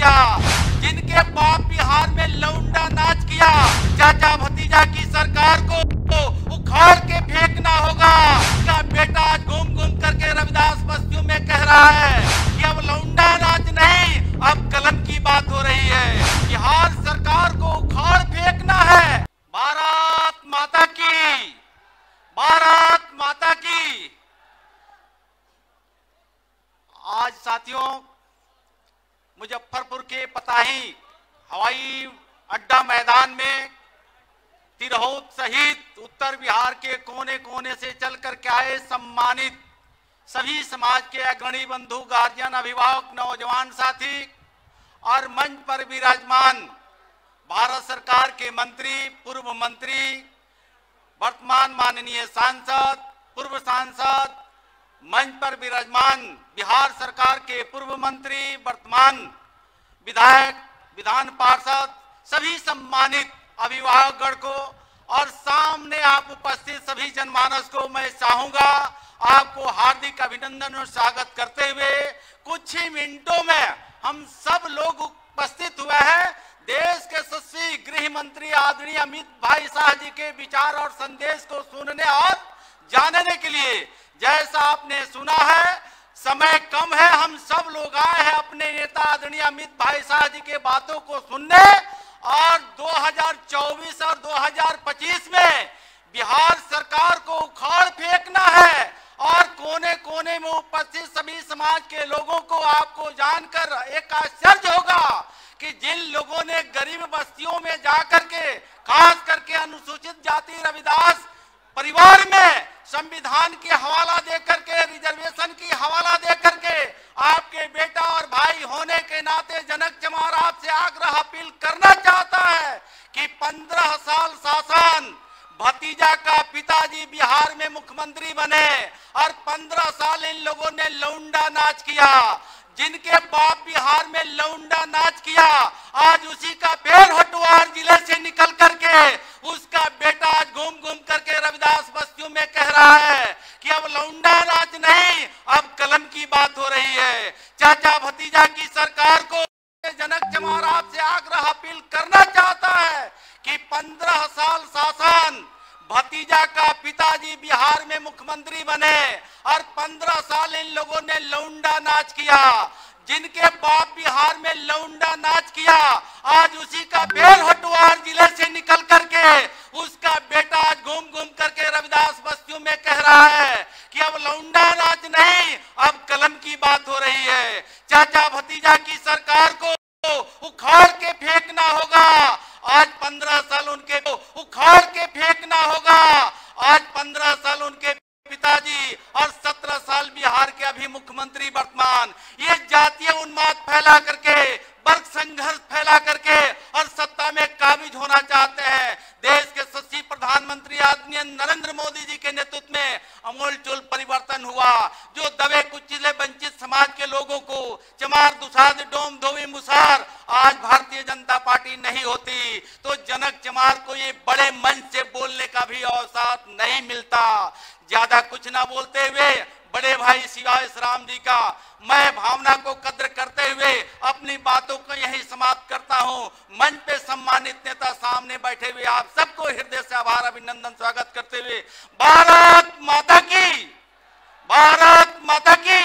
किया, जिनके बाप बिहार में लौंडा नाच किया, चाचा भतीजा की सरकार को उखाड़ के फेंकना होगा। क्या बेटा आज घूम घूम करके रविदास बस्तियों में कह रहा है कि अब लौंडा नाच नहीं, अब कलम की बात हो रही है। बिहार सरकार को उखाड़ फेंकना है। भारत माता की, भारत माता की। आज साथियों, मुजफ्फरपुर के पताही हवाई अड्डा मैदान में तिरहुत सहित उत्तर बिहार के कोने कोने से चल कर के आए सम्मानित सभी समाज के अग्रणी बंधु, गार्जियन, अभिभावक, नौजवान साथी और मंच पर विराजमान भारत सरकार के मंत्री, पूर्व मंत्री, वर्तमान माननीय सांसद, पूर्व सांसद, मंच पर विराजमान बिहार सरकार के पूर्व मंत्री, वर्तमान विधायक, विधान पार्षद, सभी सम्मानित अभिभावकगण को और सामने आप उपस्थित सभी जनमानस को मैं चाहूंगा आपको हार्दिक अभिनंदन और स्वागत करते हुए कुछ ही मिनटों में हम सब लोग उपस्थित हुए हैं देश के यशस्वी गृह मंत्री आदरणीय अमित भाई शाह जी के विचार और संदेश को सुनने और जानने के लिए। जैसा आपने सुना है, समय कम है, हम सब लोग आए हैं अपने नेता आदरणीय अमित भाई शाह जी के बातों को सुनने और 2024 और 2025 में बिहार सरकार को उखाड़ फेंकना है। और कोने कोने में उपस्थित सभी समाज के लोगों को आपको जानकर एक आश्चर्य होगा कि जिन लोगों ने गरीब बस्तियों में जाकर के, खास करके अनुसूचित जाति रविदास परिवार में संविधान की हवाला देकर के, रिजर्वेशन की हवाला देकर के आपके बेटा और भाई होने के नाते जनक चमार आपसे आग्रह अपील करना चाहता है कि 15 साल शासन, भतीजा का पिताजी बिहार में मुख्यमंत्री बने और 15 साल इन लोगों ने लौंडा नाच किया, जिनके बाप बिहार में लौंडा नाच किया, आज उसी का पैर हटवार जिले से निकल करके उसका बेटा आज घूम घूम करके रविदास बस्तियों में कह रहा है कि अब लौंडा नाच नहीं, अब कलम की बात हो रही है। चाचा भतीजा की सरकार को जनक चमार आपसे आग्रह अपील करना चाहता है कि 15 साल शासन, भतीजा का पिताजी बिहार में मुख्यमंत्री बने और 15 साल इन लोगों ने लौंडा नाच किया, जिनके बाप बिहार में लौंडा नाच किया, आज उसी का पैर हटवार जिले से निकल करके उसका बेटा आज घूम घूम करके रविदास बस्तियों में कह रहा है कि अब लौंडा नाच नहीं, अब कलम की बात हो रही है। चाचा भतीजा की सरकार को उखाड़ के फेंकना होगा। आज 15 साल उनके को उखाड़ के फेंकना होगा। आज 15 साल उनके पिताजी और 17 साल बिहार के अभी मुख्यमंत्री वर्तमान, ये जातीय उन्माद फैला करके, वर्ग संघर्ष फैला करके और सत्ता में काबिज होना चाहते हैं। देश के यशस्वी प्रधानमंत्री आदरणीय नरेंद्र मोदी जी के नेतृत्व में अमूलचूल परिवर्तन हुआ, जो दबे कुचले वंचित समाज के लोगों को चमार, दुसाध, डोम, धोबी, मुसार आज भारतीय जनता पार्टी नहीं होती तो जनक चमार को ये बड़े मंच से बोलने का भी अवसर नहीं मिलता। ज्यादा कुछ ना बोलते हुए बड़े भाई शिवाय राम जी का मैं भावना को कद्र करते हुए अपनी बातों को यही समाप्त करता हूं। मंच पे सम्मानित नेता सामने बैठे हुए आप सबको हृदय से आभार, अभिनंदन, स्वागत करते हुए भारत माता की, भारत माता की।